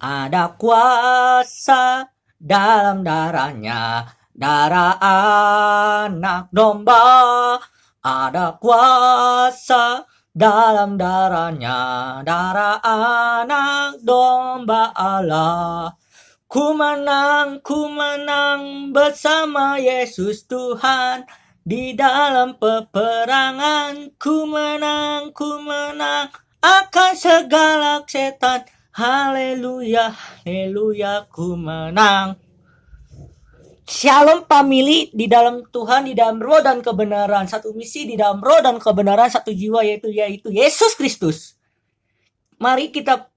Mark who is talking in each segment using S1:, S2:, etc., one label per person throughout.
S1: Ada kuasa dalam darahnya, darah anak domba. Ada kuasa dalam darahnya, darah anak domba Allah. Ku menang bersama Yesus Tuhan. Di dalam peperangan ku menang akan segala setan. Haleluya, haleluya, ku menang. Shalom family di dalam Tuhan, di dalam roh dan kebenaran. Satu misi di dalam roh dan kebenaran, satu jiwa yaitu Yesus Kristus. Mari kita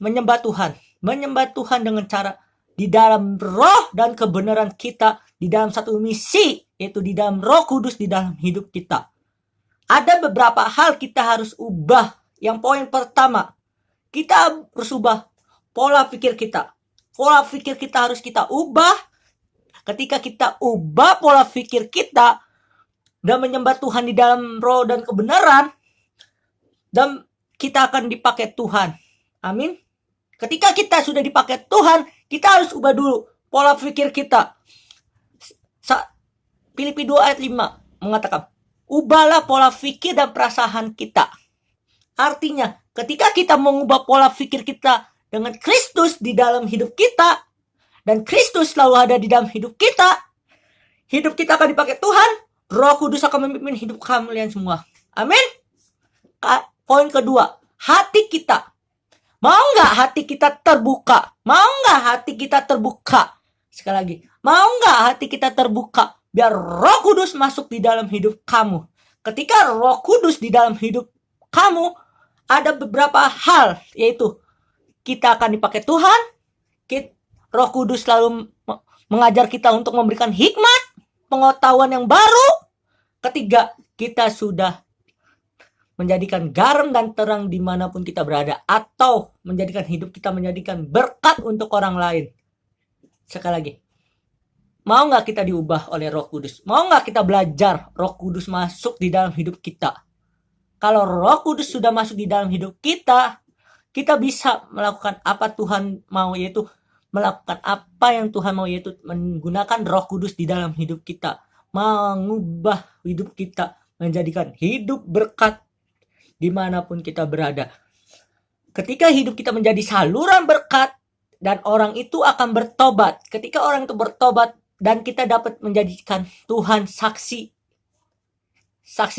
S1: menyembah Tuhan dengan cara di dalam roh dan kebenaran kita, di dalam satu misi, yaitu di dalam Roh Kudus di dalam hidup kita. Ada beberapa hal kita harus ubah. Yang poin pertama, kita harus ubah pola pikir kita. Pola pikir kita harus kita ubah. Ketika kita ubah pola pikir kita dan menyembah Tuhan di dalam roh dan kebenaran, dan kita akan dipakai Tuhan. Amin. Ketika kita sudah dipakai Tuhan, kita harus ubah dulu pola pikir kita. Filipi 2 ayat 5 mengatakan, ubahlah pola pikir dan perasaan kita. Artinya, ketika kita mengubah pola pikir kita dengan Kristus di dalam hidup kita, dan Kristus selalu ada di dalam hidup kita akan dipakai Tuhan. Roh Kudus akan memimpin hidup kalian semua. Amin. Poin kedua, hati kita. Mau nggak hati kita terbuka? Mau nggak hati kita terbuka? Sekali lagi, mau nggak hati kita terbuka? Biar Roh Kudus masuk di dalam hidup kamu. Ketika Roh Kudus di dalam hidup kamu, ada beberapa hal, yaitu kita akan dipakai Tuhan. Roh Kudus selalu mengajar kita untuk memberikan hikmat, pengetahuan yang baru. Ketiga, kita sudah menjadikan garam dan terang dimanapun kita berada, atau menjadikan hidup kita menjadikan berkat untuk orang lain. Sekali lagi, mau nggak kita diubah oleh Roh Kudus? Mau nggak kita belajar Roh Kudus masuk di dalam hidup kita? Kalau Roh Kudus sudah masuk di dalam hidup kita bisa melakukan apa Tuhan mau, yaitu melakukan apa yang Tuhan mau, yaitu menggunakan Roh Kudus di dalam hidup kita, mengubah hidup kita, menjadikan hidup berkat dimanapun kita berada. Ketika hidup kita menjadi saluran berkat, dan orang itu akan bertobat. Ketika orang itu bertobat, dan kita dapat menjadikan Tuhan saksi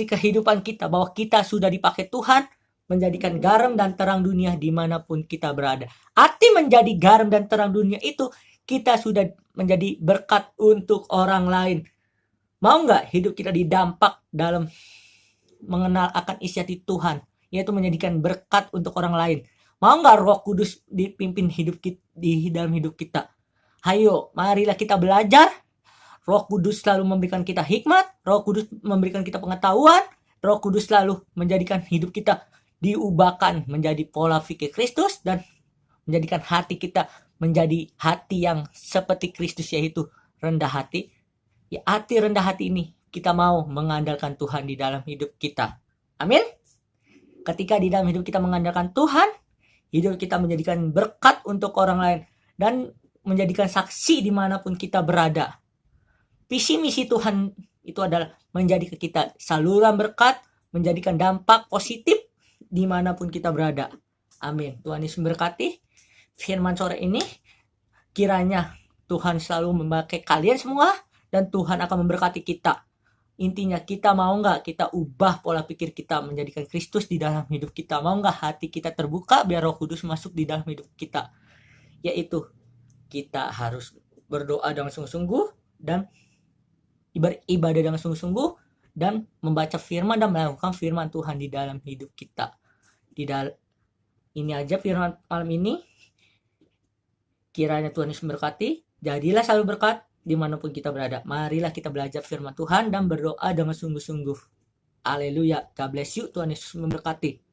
S1: kehidupan kita, bahwa kita sudah dipakai Tuhan, menjadikan garam dan terang dunia dimanapun kita berada. Arti menjadi garam dan terang dunia itu, kita sudah menjadi berkat untuk orang lain. Mau nggak hidup kita didampak dalam mengenal akan isi hati Tuhan, yaitu menjadikan berkat untuk orang lain? Mau nggak Roh Kudus dipimpin hidup kita, di dalam hidup kita? Hayo, marilah kita belajar. Roh Kudus selalu memberikan kita hikmat, Roh Kudus memberikan kita pengetahuan, Roh Kudus selalu menjadikan hidup kita diubahkan menjadi pola pikir Kristus, dan menjadikan hati kita menjadi hati yang seperti Kristus, yaitu rendah hati. Ya, hati rendah hati ini kita mau mengandalkan Tuhan di dalam hidup kita. Amin. Ketika di dalam hidup kita mengandalkan Tuhan, hidup kita menjadikan berkat untuk orang lain, dan menjadikan saksi dimanapun kita berada. Visi misi Tuhan itu adalah menjadi ke kita saluran berkat, menjadikan dampak positif dimanapun kita berada. Amin. Tuhan Yesus memberkati firman sore ini. Kiranya Tuhan selalu memakai kalian semua, dan Tuhan akan memberkati kita. Intinya, kita mau nggak kita ubah pola pikir kita, menjadikan Kristus di dalam hidup kita? Mau nggak hati kita terbuka biar Roh Kudus masuk di dalam hidup kita? Yaitu kita harus berdoa dengan sungguh-sungguh, dan beribadah dengan sungguh-sungguh, dan membaca firman dan melakukan firman Tuhan di dalam hidup kita. Ini aja firman malam ini. Kiranya Tuhan Yesus memberkati. Jadilah selalu berkat dimanapun kita berada. Marilah kita belajar firman Tuhan dan berdoa dengan sungguh-sungguh. Haleluya. God bless you. Tuhan Yesus memberkati.